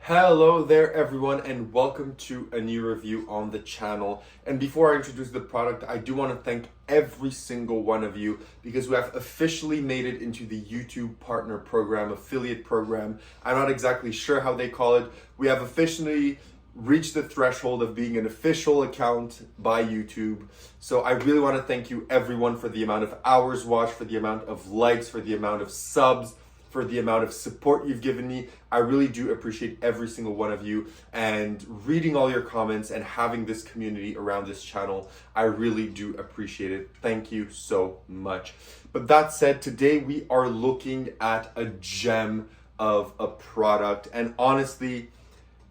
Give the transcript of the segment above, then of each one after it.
Hello there everyone and welcome to a new review on the channel. And before I introduce the product, I do want to thank every single one of you because we have officially made it into the YouTube partner program, affiliate program. I'm not exactly sure how they call it. We have officially reached the threshold of being an official account by YouTube. So I really want to thank you everyone for the amount of hours watched, for the amount of likes, for the amount of subs, for the amount of support you've given me. I really do appreciate every single one of you, and reading all your comments and having this community around this channel. I really do appreciate it. Thank you so much. But that said, today we are looking at a gem of a product, and honestly,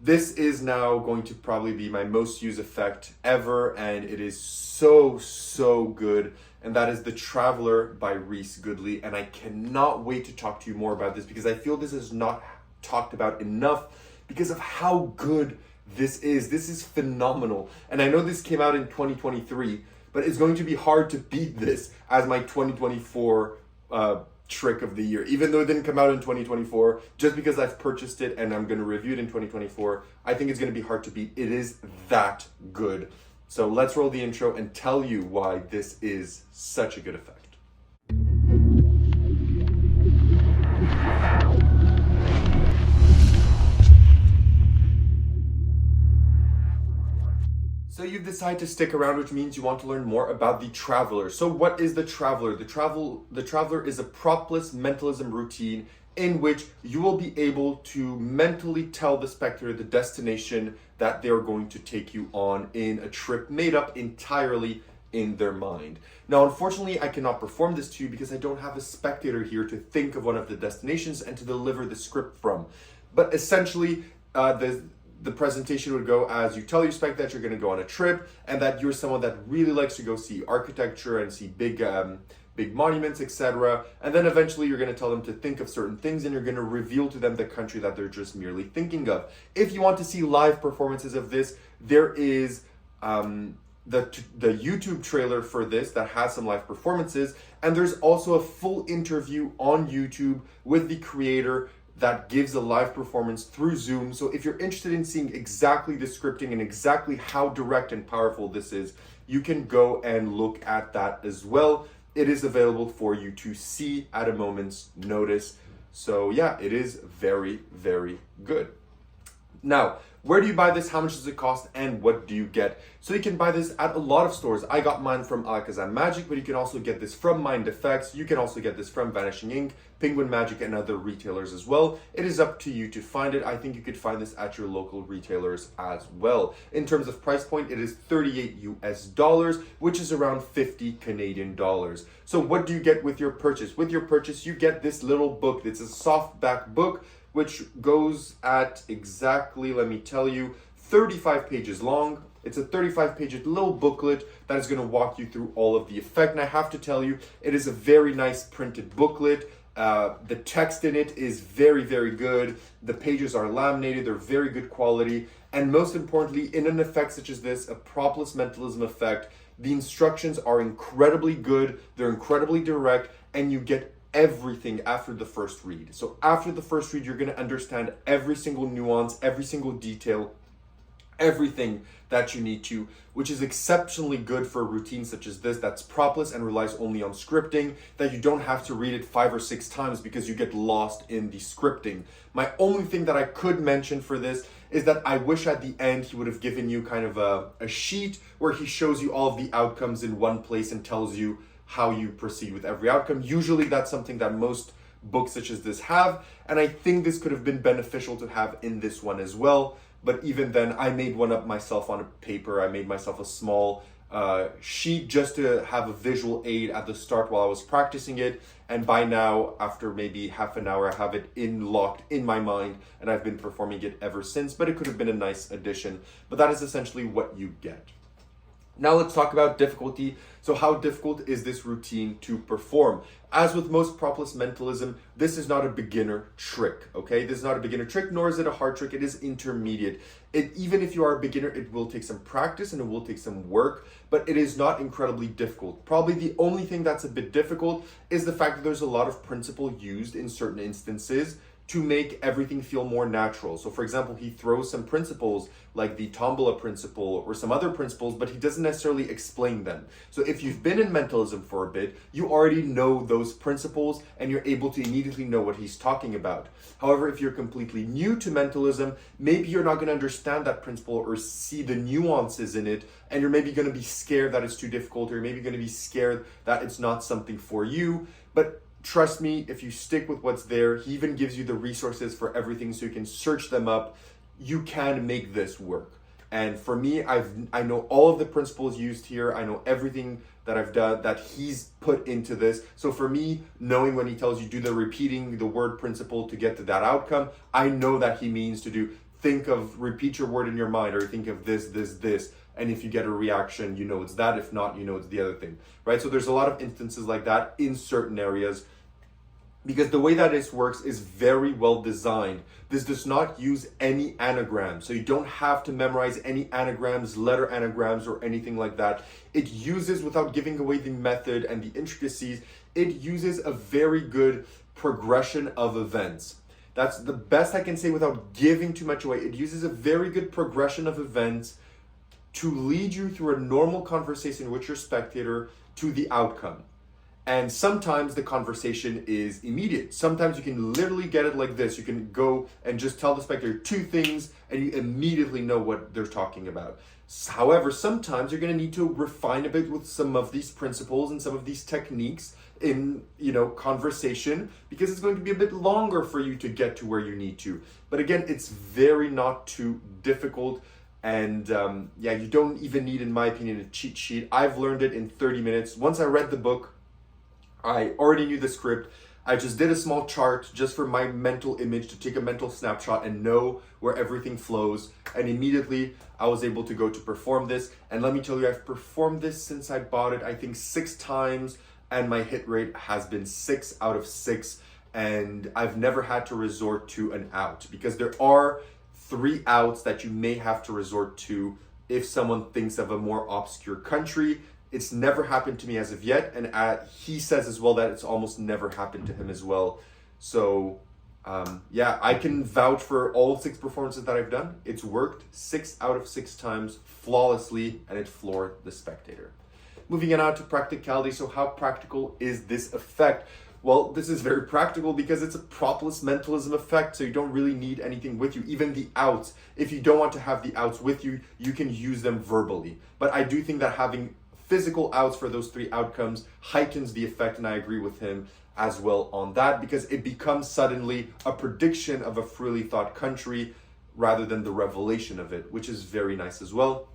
this is now going to probably be my most used effect ever, and it is so good. And that is the Traveler by Reese Goodley. And I cannot wait to talk to you more about this because I feel this is not talked about enough because of how good this is. This is phenomenal. And I know this came out in 2023, but it's going to be hard to beat this as my 2024 trick of the year. Even though it didn't come out in 2024, just because I've purchased it and I'm going to review it in 2024, I think it's going to be hard to beat. It is that good. So let's roll the intro and tell you why this is such a good effect. So you've decided to stick around, which means you want to learn more about the Traveler. So what is the Traveler? The Traveler is a propless mentalism routine in which you will be able to mentally tell the spectator the destination that they're going to take you on in a trip made up entirely in their mind. Now, unfortunately, I cannot perform this to you because I don't have a spectator here to think of one of the destinations and to deliver the script from. But essentially, the presentation would go as you tell your spec that you're going to go on a trip and that you're someone that really likes to go see architecture and see big monuments, etc. And then eventually you're going to tell them to think of certain things and you're going to reveal to them the country that they're just merely thinking of. If you want to see live performances of this, there is the YouTube trailer for this that has some live performances, and there's also a full interview on YouTube with the creator that gives a live performance through Zoom. So if you're interested in seeing exactly the scripting and exactly how direct and powerful this is, you can go and look at that as well. It is available for you to see at a moment's notice. So yeah, it is very good. Now, where do you buy this? How much does it cost? And what do you get? So you can buy this at a lot of stores. I got mine from ALAKAZAM Magic, but you can also get this from Mind Effects. You can also get this from Vanishing Ink, Penguin Magic, and other retailers as well. It is up to you to find it. I think you could find this at your local retailers as well. In terms of price point, it is $38 US, which is around 50 Canadian dollars. So what do you get with your purchase? With your purchase, you get this little book. It's a softback book, which goes at exactly, let me tell you, 35 pages long. It's a 35-page little booklet that is going to walk you through all of the effect. And I have to tell you, it is a very nice printed booklet. The text in it is very good. The pages are laminated. They're very good quality. And most importantly, in an effect such as this, a propless mentalism effect, the instructions are incredibly good. They're incredibly direct, and you get everything after the first read. So after the first read, you're going to understand every single nuance, every single detail, everything that you need to, which is exceptionally good for a routine such as this that's propless and relies only on scripting, that you don't have to read it 5 or 6 times because you get lost in the scripting. My only thing that I could mention for this is that I wish at the end he would have given you kind of a sheet where he shows you all of the outcomes in one place and tells you how you proceed with every outcome. Usually that's something that most books such as this have, and I think this could have been beneficial to have in this one as well. But even then, I made one up myself on a paper. I made myself a small sheet just to have a visual aid at the start while I was practicing it. And by now, after maybe half an hour, I have it locked in my mind, and I've been performing it ever since. But it could have been a nice addition. But that is essentially what you get. Now let's talk about difficulty. So how difficult is this routine to perform? As with most propless mentalism, this is not a beginner trick, okay? This is not a beginner trick, nor is it a hard trick. It is intermediate. Even if you are a beginner, it will take some practice and it will take some work, but it is not incredibly difficult. Probably the only thing that's a bit difficult is the fact that there's a lot of principle used in certain instances to make everything feel more natural. So for example, he throws some principles like the tombola principle or some other principles, but he doesn't necessarily explain them. So if you've been in mentalism for a bit, you already know those principles and you're able to immediately know what he's talking about. However, if you're completely new to mentalism, maybe you're not going to understand that principle or see the nuances in it, and you're maybe going to be scared that it's too difficult, or you're maybe going to be scared that it's not something for you. But trust me, if you stick with what's there, he even gives you the resources for everything so you can search them up. You can make this work. And for me, I know all of the principles used here. I know everything that I've done that he's put into this. So for me, knowing when he tells you do the repeating the word principle to get to that outcome, I know that he means to do repeat your word in your mind, or think of this. And if you get a reaction, you know it's that. If not, you know it's the other thing, right? So there's a lot of instances like that in certain areas, because the way that this works is very well designed. This does not use any anagrams, so you don't have to memorize any anagrams, letter anagrams, or anything like that. It uses, without giving away the method and the intricacies, it uses a very good progression of events. That's the best I can say without giving too much away. It uses a very good progression of events to lead you through a normal conversation with your spectator to the outcome. And sometimes the conversation is immediate. Sometimes you can literally get it like this. You can go and just tell the spectator two things and you immediately know what they're talking about. However, sometimes you're going to need to refine a bit with some of these principles and some of these techniques in, conversation, because it's going to be a bit longer for you to get to where you need to. But again, it's very not too difficult. And you don't even need, in my opinion, a cheat sheet. I've learned it in 30 minutes. Once I read the book, I already knew the script. I just did a small chart just for my mental image to take a mental snapshot and know where everything flows. And immediately I was able to go to perform this. And let me tell you, I've performed this since I bought it, I think 6 times. And my hit rate has been 6 out of 6. And I've never had to resort to an out, because there are 3 outs that you may have to resort to if someone thinks of a more obscure country. It's never happened to me as of yet, and he says as well that it's almost never happened to him as well. So I can vouch for all 6 performances that I've done. It's worked 6 out of 6 times flawlessly, and it floored the spectator. Moving on to practicality. So how practical is this effect? Well, this is very practical because it's a propless mentalism effect, so you don't really need anything with you. Even the outs, if you don't want to have the outs with you, you can use them verbally. But I do think that having physical outs for those 3 outcomes heightens the effect, and I agree with him as well on that, because it becomes suddenly a prediction of a freely thought country rather than the revelation of it, which is very nice as well.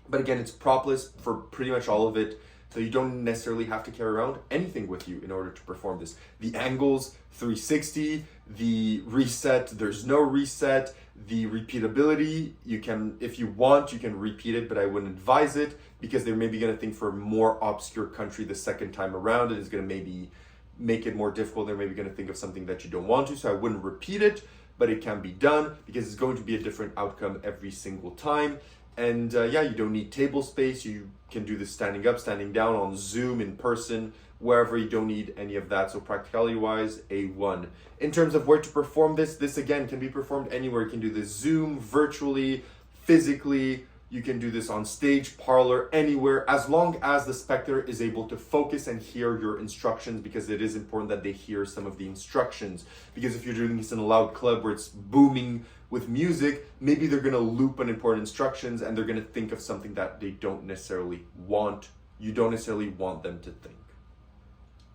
But again, it's propless for pretty much all of it. So you don't necessarily have to carry around anything with you in order to perform this. The angles, 360, the reset, there's no reset, the repeatability, you can, if you want, you can repeat it, but I wouldn't advise it, because they're maybe going to think for a more obscure country the second time around, and it's going to maybe make it more difficult. They're maybe going to think of something that you don't want to, so I wouldn't repeat it, but it can be done, because it's going to be a different outcome every single time. And you don't need table space. You can do this standing up, standing down, on Zoom, in person, wherever. You don't need any of that. So practicality wise, A1. In terms of where to perform this again can be performed anywhere. You can do this Zoom, virtually, physically. You can do this on stage, parlor, anywhere, as long as the spectator is able to focus and hear your instructions, because it is important that they hear some of the instructions. Because if you're doing this in a loud club where it's booming with music, maybe they're going to loop on important instructions and they're going to think of something that they don't necessarily want. You don't necessarily want them to think.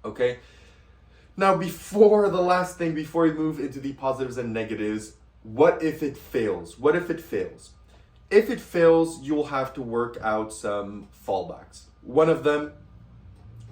Okay? Now, before we move into the positives and negatives, what if it fails? What if it fails? If it fails, you'll have to work out some fallbacks. One of them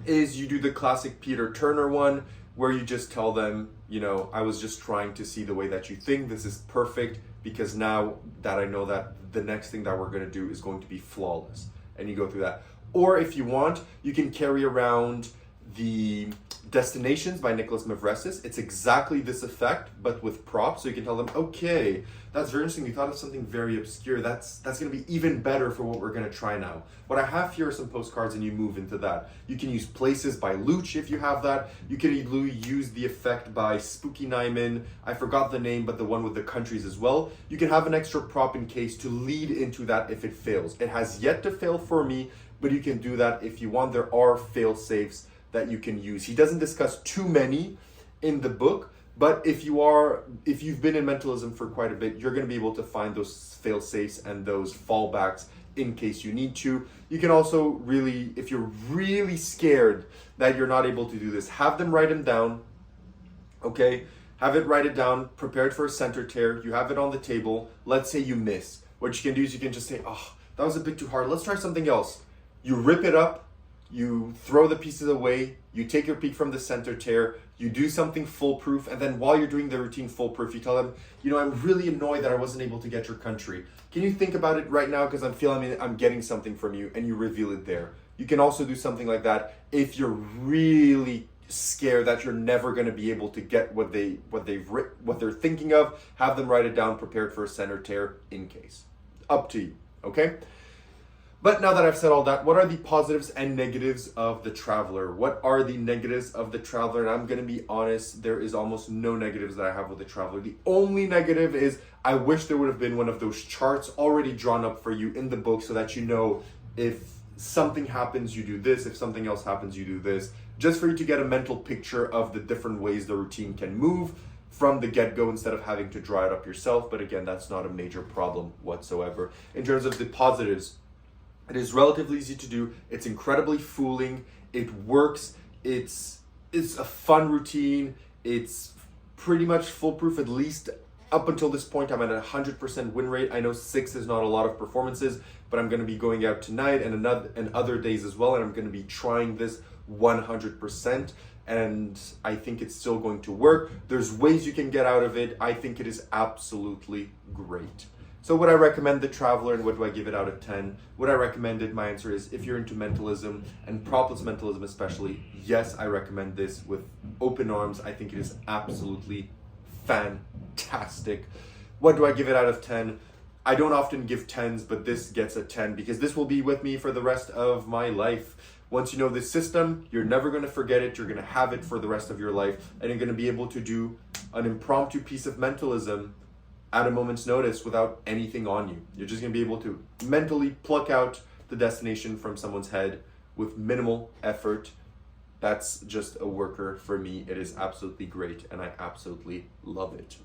is you do the classic Peter Turner one, where you just tell them, I was just trying to see the way that you think. This is perfect, because now that I know that the next thing that we're going to do is going to be flawless. And you go through that. Or if you want, you can carry around the Destinations by Nicholas Mavresis. It's exactly this effect, but with props. So you can tell them, okay, that's very interesting. You thought of something very obscure. That's going to be even better for what we're going to try now. What I have here are some postcards, and you move into that. You can use Places by Luch if you have that. You can use the effect by Spooky Nyman. I forgot the name, but the one with the countries as well. You can have an extra prop in case to lead into that if it fails. It has yet to fail for me, but you can do that if you want. There are fail safes that you can use. He doesn't discuss too many in the book, but if you've been in mentalism for quite a bit, you're going to be able to find those fail safes and those fallbacks in case you need to. You can also really, if you're really scared that you're not able to do this, have them write them down. Okay, have it write it down, prepared for a center tear. You have it on the table. Let's say you miss. What you can do is you can just say, oh, that was a bit too hard. Let's try something else. You rip it up. You throw the pieces away, you take your peek from the center tear, you do something foolproof, and then while you're doing the routine foolproof, you tell them, I'm really annoyed that I wasn't able to get your country. Can you think about it right now, because I'm getting something from you, and you reveal it there. You can also do something like that if you're really scared that you're never going to be able to get what they're thinking of. Have them write it down, prepared for a center tear in case. Up to you, okay? But now that I've said all that, what are the positives and negatives of the Traveler? What are the negatives of the Traveler? And I'm going to be honest, there is almost no negatives that I have with the Traveler. The only negative is I wish there would have been one of those charts already drawn up for you in the book so that you know if something happens, you do this. If something else happens, you do this. Just for you to get a mental picture of the different ways the routine can move from the get-go instead of having to draw it up yourself. But again, that's not a major problem whatsoever. In terms of the positives, it is relatively easy to do. It's incredibly fooling. It works. It's a fun routine. It's pretty much foolproof, at least up until this point. I'm at a 100% win rate. I know 6 is not a lot of performances, but I'm going to be going out tonight and other days as well, and I'm going to be trying this 100%. And I think it's still going to work. There's ways you can get out of it. I think it is absolutely great. So would I recommend the Traveler, and what do I give it out of 10? Would I recommend it? My answer is, if you're into mentalism, and propless mentalism especially, yes, I recommend this with open arms. I think it is absolutely fantastic. What do I give it out of 10? I don't often give 10s, but this gets a 10 because this will be with me for the rest of my life. Once you know this system, you're never going to forget it. You're going to have it for the rest of your life, and you're going to be able to do an impromptu piece of mentalism at a moment's notice without anything on you. You're just going to be able to mentally pluck out the destination from someone's head with minimal effort. That's just a worker for me. It is absolutely great, and I absolutely love it.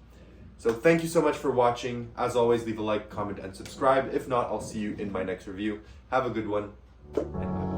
So thank you so much for watching. As always, leave a like, comment, and subscribe. If not, I'll see you in my next review. Have a good one, and bye.